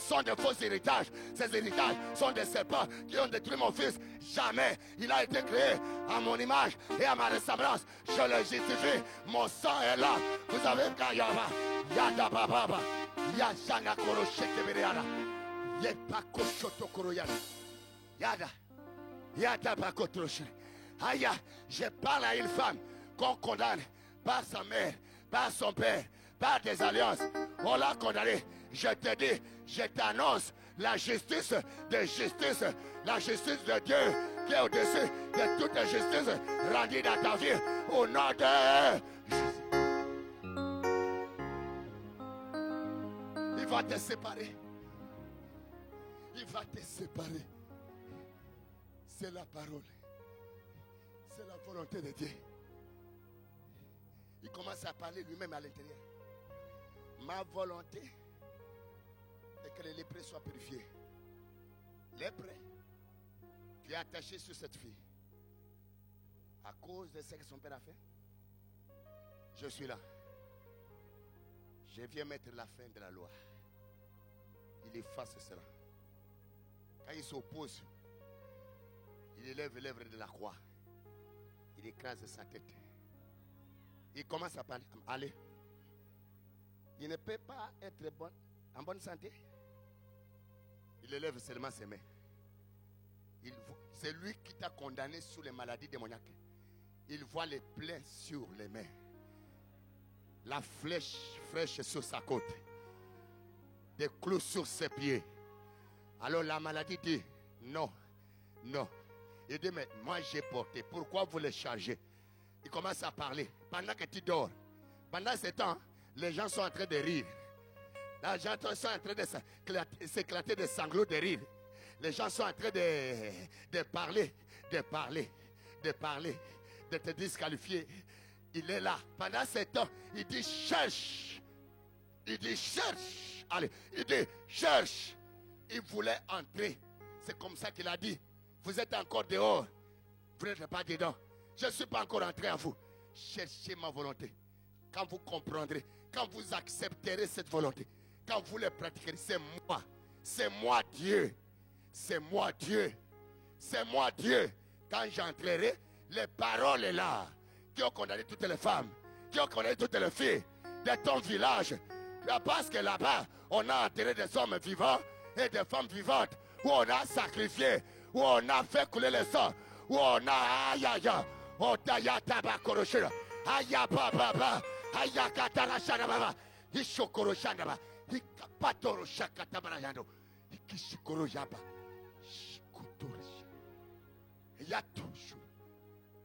sont de faux héritages. Ces héritages sont des serpents qui ont détruit mon fils. Jamais. Il a été créé à mon image et à ma ressemblance. Je le justifie. Mon sang est là. Vous avez Kayaba. Yada Baba. Yashana Koro Shekeberiana. Yepako Shoto Koroyana. Yada. Yada Bakotroche. Aïe, je parle à une femme qu'on condamne par sa mère, par son père, par des alliances. On l'a condamné. Je te dis, je t'annonce la justice de Dieu qui est au-dessus de toute justice rendue dans ta vie au nom de Jésus. Il va te séparer. Il va te séparer. C'est la parole. C'est la volonté de Dieu. Il commence à parler lui-même à l'intérieur. Ma volonté est que les lépreux soient purifiés. Lépreux, tu es attaché sur cette fille. À cause de ce que son père a fait, je suis là. Je viens mettre la fin de la loi. Il efface cela. Quand il s'oppose, il élève l'œuvre de la croix. Il écrase sa tête. Il commence à parler. Allez. Il ne peut pas être en bonne santé. Il élève seulement ses mains. C'est lui qui t'a condamné sous les maladies démoniaques. Il voit les plaies sur les mains. La flèche fraîche sur sa côte. Des clous sur ses pieds. Alors la maladie dit non, non. Il dit, mais moi j'ai porté. Pourquoi vous les chargez? Il commence à parler. Pendant que tu dors. Pendant ce temps, les gens sont en train de rire. Les gens sont en train de s'éclater de sanglots de rire. Les gens sont en train de parler, de te disqualifier. Il est là. Pendant ce temps, il dit cherche. Il dit cherche. Allez, il dit cherche. Il voulait entrer. C'est comme ça qu'il a dit. Vous êtes encore dehors. Vous n'êtes pas dedans. Je ne suis pas encore entré à vous. Cherchez ma volonté. Quand vous comprendrez, quand vous accepterez cette volonté, quand vous le pratiquerez, c'est moi. C'est moi Dieu. C'est moi Dieu. C'est moi Dieu. Quand j'entrerai, les paroles là, qui ont condamné toutes les femmes, qui ont condamné toutes les filles de ton village. Parce que là-bas, on a enterré des hommes vivants et des femmes vivantes, où on a sacrifié, où on a fait couler le sang, où on a aïe aïe on t'a tabakoroshira aïe baba aïe katarashana baba ishokoroshana baba ikapatoroshaka tabarayando ikishikoroyaba shikutorish yatoshu.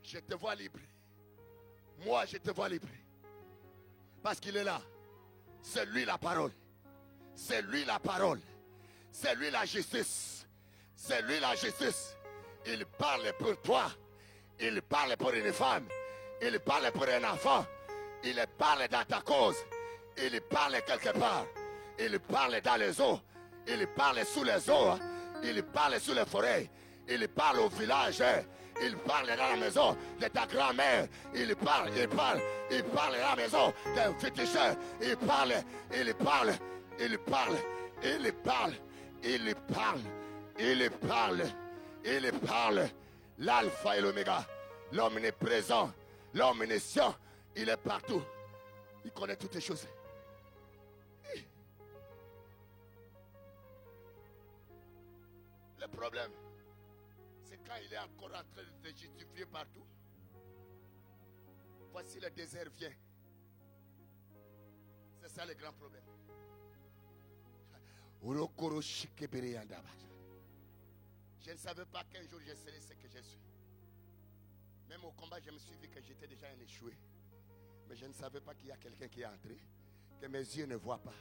Je te vois libre. Moi je te vois libre. Parce qu'il est là. C'est lui la parole. C'est lui la parole. C'est lui la justice. C'est lui la justice. Il parle pour toi. Il parle pour une femme. Il parle pour un enfant. Il parle dans ta cause. Il parle quelque part. Il parle dans les eaux. Il parle sous les eaux. Il parle sous les forêts. Il parle au village. Il parle dans la maison de ta grand-mère. Il parle dans la maison d'un féticheur. Il parle. L'alpha et l'oméga, l'omniprésent, l'omniscient, il est partout. Il connaît toutes les choses. Le problème, c'est quand il est encore en train de te justifier partout. Voici le désert vient. C'est ça le grand problème. Je ne savais pas qu'un jour je serais ce que je suis. Même au combat, je me suis dit que j'étais déjà un échoué. Mais je ne savais pas qu'il y a quelqu'un qui est entré, que mes yeux ne voient pas.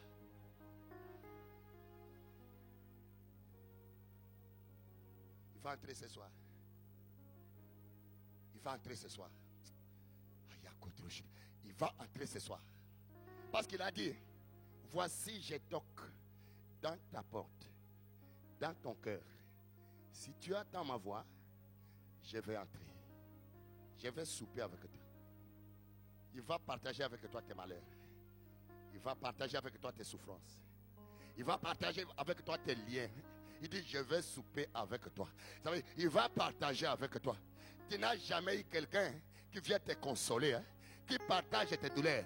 Il va entrer ce soir. Il va entrer ce soir. Il va entrer ce soir. Parce qu'il a dit, voici je toque dans ta porte, dans ton cœur. Si tu attends ma voix, je vais entrer. Je vais souper avec toi. Il va partager avec toi tes malheurs. Il va partager avec toi tes souffrances. Il va partager avec toi tes liens. Il dit, je vais souper avec toi. Ça veut dire, il va partager avec toi. Tu n'as jamais eu quelqu'un qui vient te consoler, hein, qui partage tes douleurs.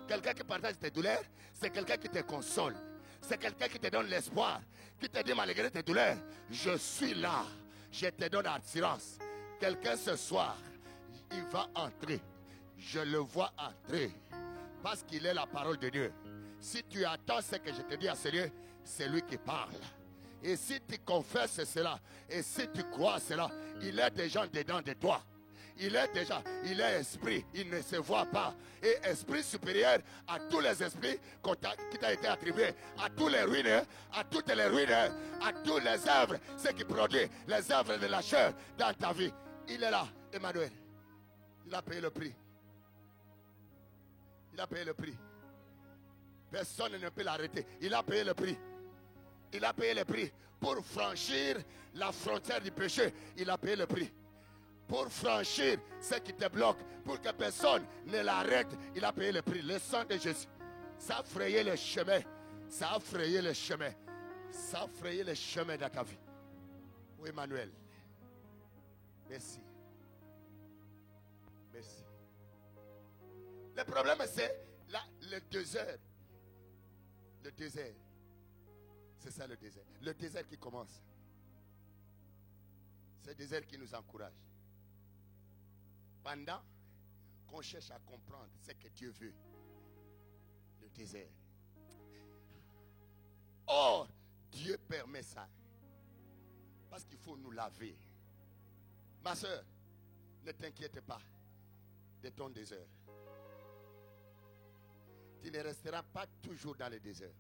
Quelqu'un qui partage tes douleurs, c'est quelqu'un qui te console. C'est quelqu'un qui te donne l'espoir, qui te dit malgré tes douleurs, je suis là, je te donne assurance. Quelqu'un ce soir, il va entrer. Je le vois entrer. Parce qu'il est la parole de Dieu. Si tu attends ce que je te dis à ce lieu, c'est lui qui parle. Et si tu confesses cela, et si tu crois cela, il est déjà dedans de toi. Il est esprit, il ne se voit pas. Et esprit supérieur à tous les esprits qui t'a été attribué, à tous les ruines, à toutes les ruines, à toutes les œuvres, ce qui produit les œuvres de la chair dans ta vie. Il est là, Emmanuel. Il a payé le prix. Il a payé le prix. Personne ne peut l'arrêter. Il a payé le prix. Il a payé le prix pour franchir la frontière du péché. Il a payé le prix. Pour franchir ce qui te bloque, pour que personne ne l'arrête, il a payé le prix. Le sang de Jésus, ça a frayé le chemin. Ça a frayé le chemin. Ça a frayé le chemin de ta vie. Oui, Emmanuel. Merci. Merci. Le problème, c'est là, le désert. Le désert. C'est ça le désert. Le désert qui commence. C'est le désert qui nous encourage. Pendant qu'on cherche à comprendre ce que Dieu veut, le désert. Or, Dieu permet ça. Parce qu'il faut nous laver. Ma soeur, ne t'inquiète pas de ton désert. Tu ne resteras pas toujours dans le désert.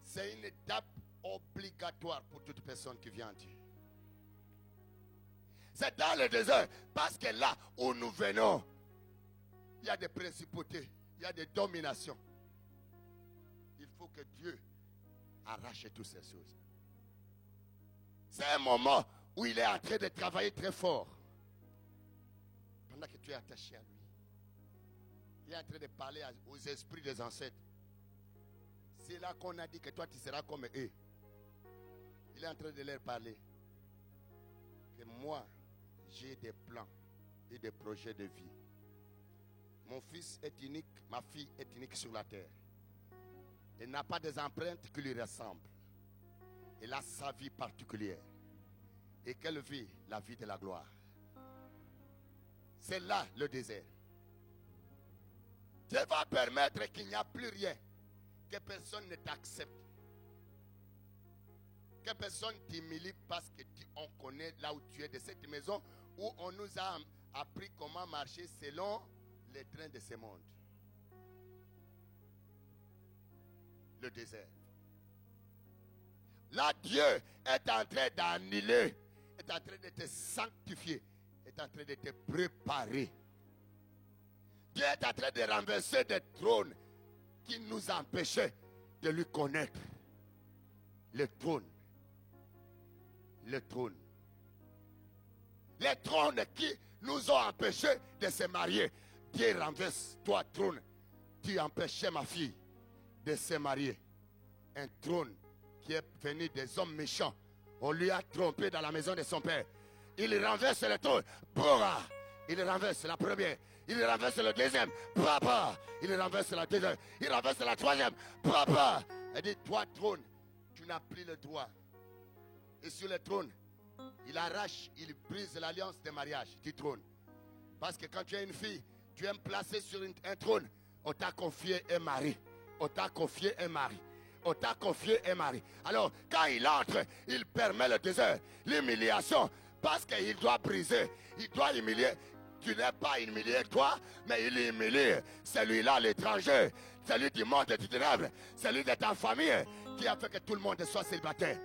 C'est une étape obligatoire pour toute personne qui vient à Dieu. C'est dans le désert. Parce que là où nous venons, il y a des principautés, il y a des dominations. Il faut que Dieu arrache toutes ces choses. C'est un moment où il est en train de travailler très fort. Pendant que tu es attaché à lui. Il est en train de parler aux esprits des ancêtres. C'est là qu'on a dit que toi tu seras comme eux. Il est en train de leur parler. Que moi, j'ai des plans et des projets de vie. Mon fils est unique, ma fille est unique sur la terre. Elle n'a pas des empreintes qui lui ressemblent. Elle a sa vie particulière. Et quelle vie? La vie de la gloire. C'est là le désert. Dieu va permettre qu'il n'y a plus rien. Que personne ne t'accepte. Que personne t'humilie parce qu'on connaît là où tu es de cette maison où on nous a appris comment marcher selon les trains de ce monde. Le désert. Là, Dieu est en train d'annuler, est en train de te sanctifier, est en train de te préparer. Dieu est en train de renverser des trônes qui nous empêchaient de lui connaître. Le trône. Le trône. Les trônes qui nous ont empêchés de se marier. Dieu renverse, toi trône, tu empêchais ma fille de se marier. Un trône qui est venu des hommes méchants. On lui a trompé dans la maison de son père. Il renverse le trône. Bora. Il renverse la première. Il renverse le deuxième. Papa. Il renverse la deuxième. Il renverse la troisième. Papa. Il dit, toi trône, tu n'as plus le droit. Et sur le trône, il arrache, il brise l'alliance de mariage du trône. Parce que quand tu es une fille, tu aimes placer sur un trône, on t'a confié un mari. On t'a confié un mari. On t'a confié un mari. Alors, quand il entre, il permet le désert, l'humiliation, parce qu'il doit briser, il doit humilier. Tu n'es pas humilié toi, mais il humilie celui-là, l'étranger, celui du monde du ténèbres, celui de ta famille, qui a fait que tout le monde soit célibataire.